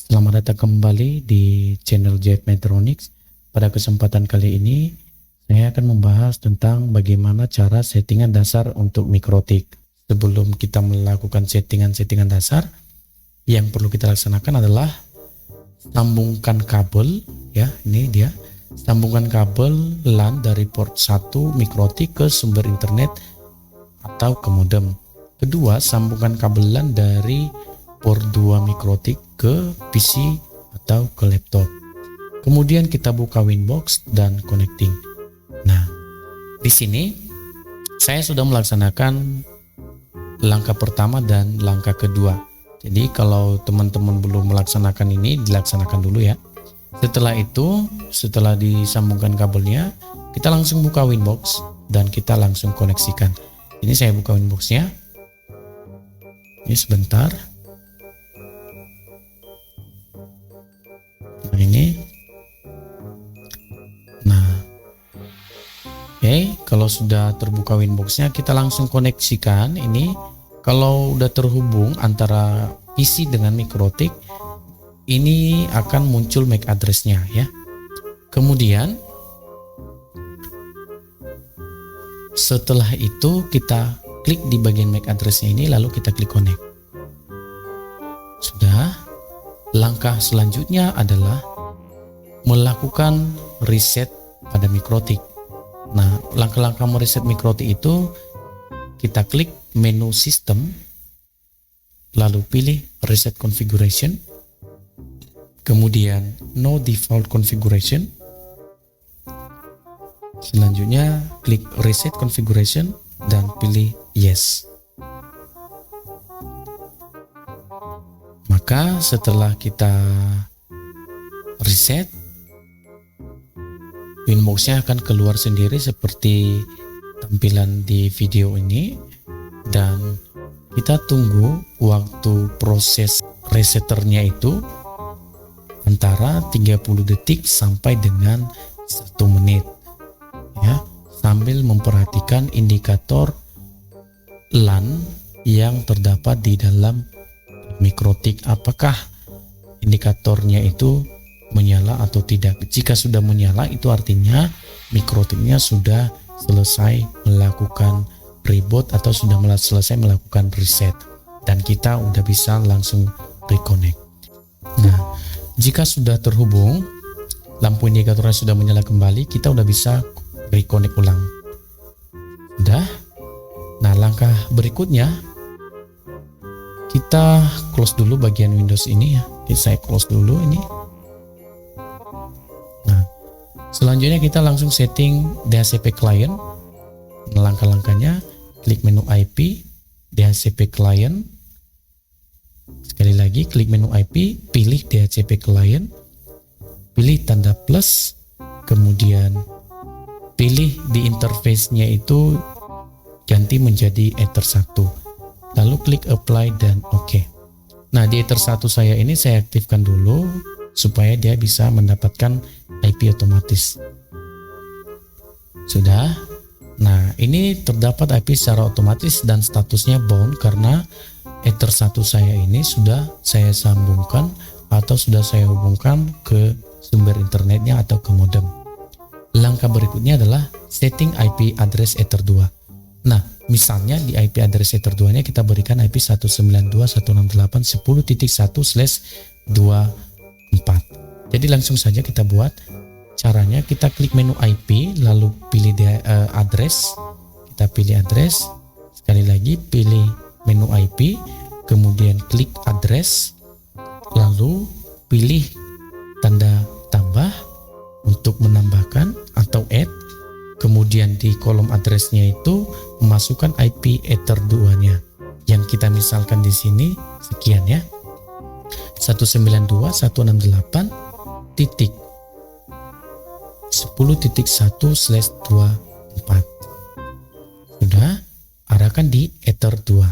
Selamat datang kembali di channel JF Metronics. Pada kesempatan kali ini saya akan membahas tentang bagaimana cara settingan dasar untuk mikrotik. Sebelum kita melakukan settingan dasar, yang perlu kita laksanakan adalah sambungkan kabel, ya, ini dia. Sambungkan kabel LAN dari port 1 mikrotik ke sumber internet atau ke modem. Kedua, sambungkan kabel LAN dari port 2 mikrotik ke PC atau ke laptop. Kemudian kita buka Winbox dan connecting. Nah, di sini saya sudah melaksanakan langkah pertama dan langkah kedua. Jadi kalau teman-teman belum melaksanakan ini, dilaksanakan dulu ya. Setelah itu, setelah disambungkan kabelnya, kita langsung buka Winbox dan kita langsung koneksikan. Ini saya buka Winboxnya. Ini sebentar. Nah ini. Nah, oke, kalau sudah terbuka Winboxnya, kita langsung koneksikan ini. Kalau udah terhubung antara PC dengan mikrotik, ini akan muncul MAC address-nya ya. Kemudian setelah itu kita klik di bagian MAC address-nya ini, lalu kita klik connect. Sudah. Langkah selanjutnya adalah melakukan reset pada mikrotik. Nah, langkah-langkah mereset mikrotik itu kita klik menu sistem, lalu pilih reset configuration, kemudian no default configuration. Selanjutnya klik reset configuration dan pilih yes. Maka setelah kita reset, Winbox-nya akan keluar sendiri seperti tampilan di video ini, dan kita tunggu waktu proses resetternya itu antara 30 detik sampai dengan 1 menit ya, sambil memperhatikan indikator LAN yang terdapat di dalam mikrotik, apakah indikatornya itu menyala atau tidak. Jika sudah menyala, itu artinya mikrotiknya sudah selesai melakukan reboot atau sudah selesai melakukan reset, dan kita udah bisa langsung reconnect. Nah, jika sudah terhubung, lampu indikatornya sudah menyala kembali, kita udah bisa reconnect ulang. Udah. Nah, langkah berikutnya kita close dulu bagian Windows ini ya. Saya close dulu ini. Nah, selanjutnya kita langsung setting DHCP client. Langkah-langkahnya, klik menu IP, DHCP client. Sekali lagi, klik menu IP, pilih DHCP client, pilih tanda plus, kemudian pilih di interface-nya itu ganti menjadi Ether 1. Lalu klik apply dan OK. Nah, di Ether 1 saya ini saya aktifkan dulu supaya dia bisa mendapatkan IP otomatis. Sudah. Nah, ini terdapat IP secara otomatis dan statusnya bound karena Ether 1 saya ini sudah saya sambungkan atau sudah saya hubungkan ke sumber internetnya atau ke modem. Langkah berikutnya adalah setting IP address Ether 2. Nah, misalnya di IP address Ether 2-nya kita berikan IP 192.168.10.1/24. Jadi langsung saja kita buat. Caranya kita klik menu IP, lalu pilih address. Kita pilih address. Sekali lagi pilih menu IP, kemudian klik address, lalu pilih tanda tambah untuk menambahkan atau add. Kemudian di kolom addressnya itu memasukkan IP Ether 2-nya yang kita misalkan di sini sekian ya, 192.168.10.1/24. Sudah, arahkan di Ether 2.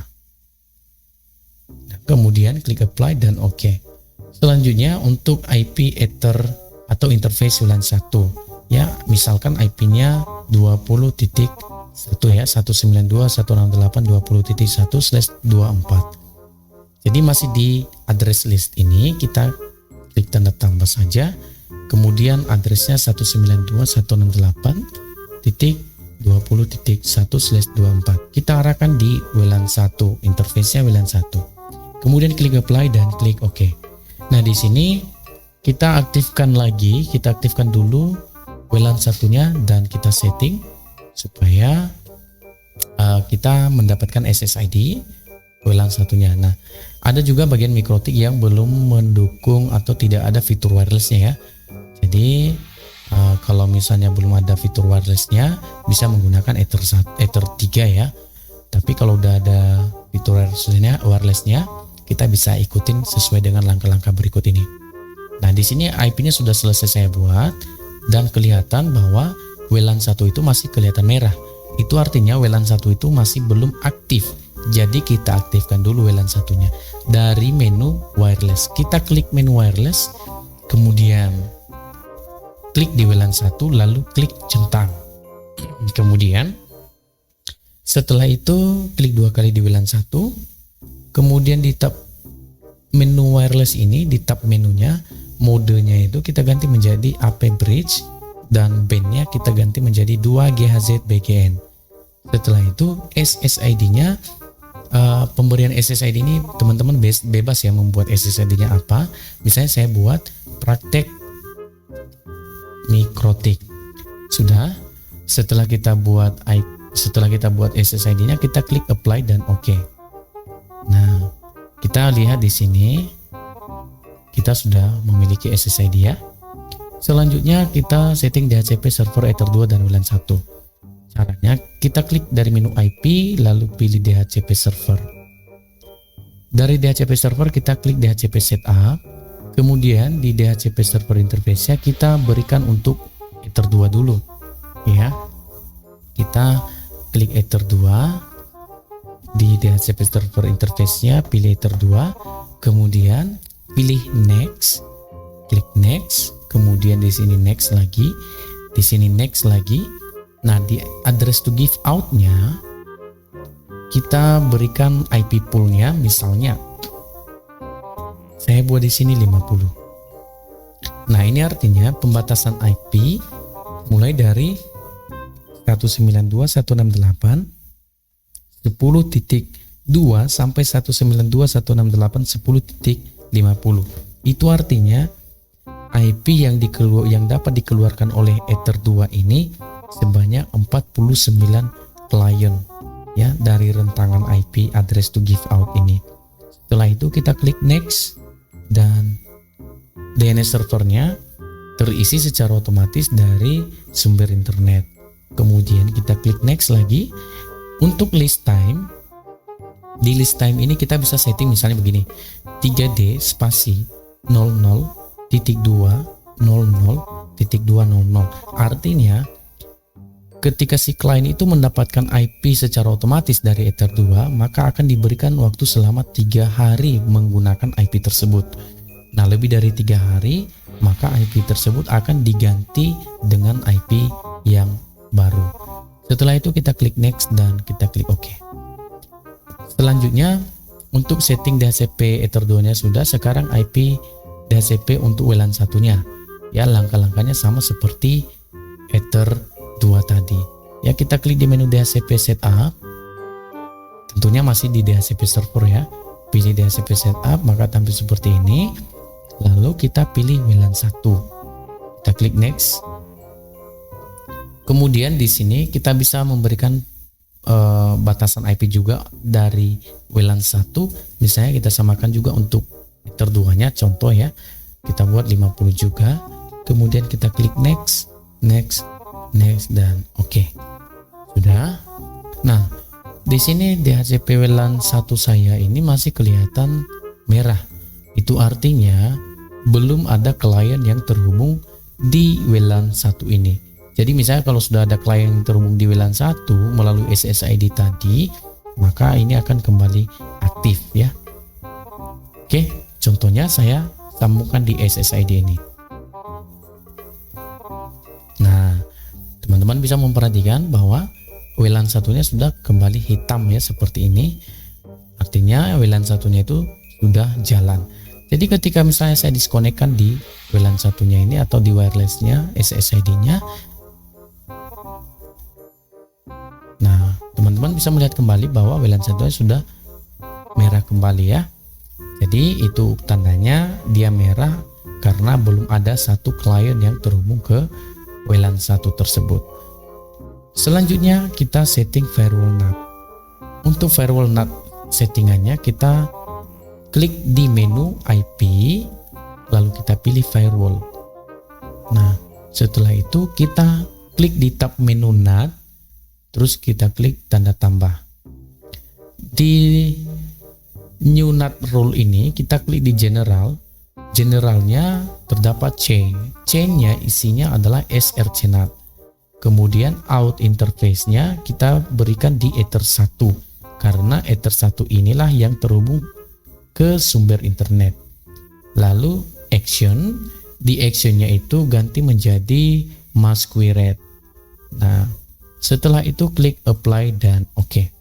Nah, kemudian klik apply dan OK. Selanjutnya untuk IP Ether atau interface WLAN 1 ya, misalkan IP-nya 20.1 ya, 192.168.20.1/24. Jadi masih di address list ini kita klik tanda tambah saja. Kemudian addressnya 192.168.20.1/24. Kita arahkan di WLAN 1, interface-nya WLAN 1. Kemudian klik apply dan klik OK. Nah, di sini kita aktifkan dulu WLAN satunya dan kita setting supaya kita mendapatkan SSID WLAN satunya. Nah, ada juga bagian MikroTik yang belum mendukung atau tidak ada fitur wirelessnya ya. Jadi kalau misalnya belum ada fitur wirelessnya, bisa menggunakan Ether 3 ya. Tapi kalau udah ada fitur wirelessnya, kita bisa ikutin sesuai dengan langkah-langkah berikut ini. Nah, di sini IP-nya sudah selesai saya buat dan kelihatan bahwa WLAN 1 itu masih kelihatan merah. Itu artinya WLAN 1 itu masih belum aktif. Jadi kita aktifkan dulu WLAN satunya dari menu wireless. Kita klik menu wireless, kemudian klik di WLAN 1, lalu klik centang. Kemudian setelah itu klik 2 kali di WLAN 1. Kemudian di tab menu wireless ini, di tab menunya, modenya itu kita ganti menjadi AP Bridge dan bandnya kita ganti menjadi 2 GHz BGN. Setelah itu SSID-nya, pemberian SSID ini teman-teman bebas ya membuat SSID-nya apa. Misalnya saya buat praktek MikroTik. Sudah. Setelah kita buat SSID-nya, kita klik apply dan OK. Nah, kita lihat di sini kita sudah memiliki SSID ya. Selanjutnya kita setting DHCP server Ether 2 dan WLAN 1. Caranya kita klik dari menu IP, lalu pilih DHCP server. Dari DHCP server kita klik DHCP setup. Kemudian di DHCP server interface-nya kita berikan untuk Ether 2 dulu ya. Kita klik Ether 2 di DHCP server interface-nya, pilih Ether 2, kemudian pilih next, klik next, kemudian di sini next lagi, di sini next lagi. Nah, di address to give out-nya kita berikan IP pool-nya, misalnya saya buat di sini 50. Nah, ini artinya pembatasan IP mulai dari 192.168.10.2 sampai 192.168.10.50. Itu artinya IP yang dapat dikeluarkan oleh Ether 2 ini sebanyak 49 klien ya dari rentangan IP address to give out ini. Setelah itu kita klik next dan DNS servernya terisi secara otomatis dari sumber internet. Kemudian kita klik next lagi. Untuk list time, di list time ini kita bisa setting misalnya begini, 3D spasi 00.2.00.200. Artinya ketika si klien itu mendapatkan IP secara otomatis dari Ether 2, maka akan diberikan waktu selama 3 hari menggunakan IP tersebut. Nah, lebih dari 3 hari, maka IP tersebut akan diganti dengan IP yang baru. Setelah itu kita klik next dan kita klik OK. Selanjutnya untuk setting DHCP Ether 2 nya sudah, sekarang IP DHCP untuk WLAN satunya. Ya, langkah-langkahnya sama seperti Ether 2 tadi. Ya, kita klik di menu DHCP setup. Tentunya masih di DHCP server ya. Pilih DHCP setup, maka tampil seperti ini. Lalu kita pilih WLAN 1. Kita klik next. Kemudian di sini kita bisa memberikan batasan IP juga dari WLAN 1. Misalnya kita samakan juga untuk Ether 2-nya, contoh ya. Kita buat 50 juga. Kemudian kita klik next, next, next dan OK. Sudah. Nah, di sini DHCP WLAN 1 saya ini masih kelihatan merah. Itu artinya belum ada klien yang terhubung di WLAN 1 ini. Jadi misalnya kalau sudah ada klien yang terhubung di WLAN 1 melalui SSID tadi, maka ini akan kembali aktif ya. Oke, contohnya saya sambungkan di SSID ini. Nah, teman-teman bisa memperhatikan bahwa WLAN satunya sudah kembali hitam ya seperti ini. Artinya WLAN satunya itu sudah jalan. Jadi ketika misalnya saya diskonekkan di WLAN satunya ini atau di wirelessnya SSID-nya, nah teman-teman bisa melihat kembali bahwa WLAN satunya sudah merah kembali ya. Jadi itu tandanya dia merah karena belum ada satu klien yang terhubung ke WLAN satu tersebut. Selanjutnya kita setting firewall NAT. Untuk firewall NAT settingannya kita klik di menu IP, lalu kita pilih firewall. Nah, setelah itu kita klik di tab menu NAT, terus kita klik tanda tambah. Di new NAT role ini kita klik di general. Generalnya terdapat chain. Chainnya isinya adalah SRC NAT. Kemudian out interface-nya kita berikan di Ether 1 karena Ether 1 inilah yang terhubung ke sumber internet. Lalu action, di actionnya itu ganti menjadi masquerade. Nah, setelah itu klik apply dan oke.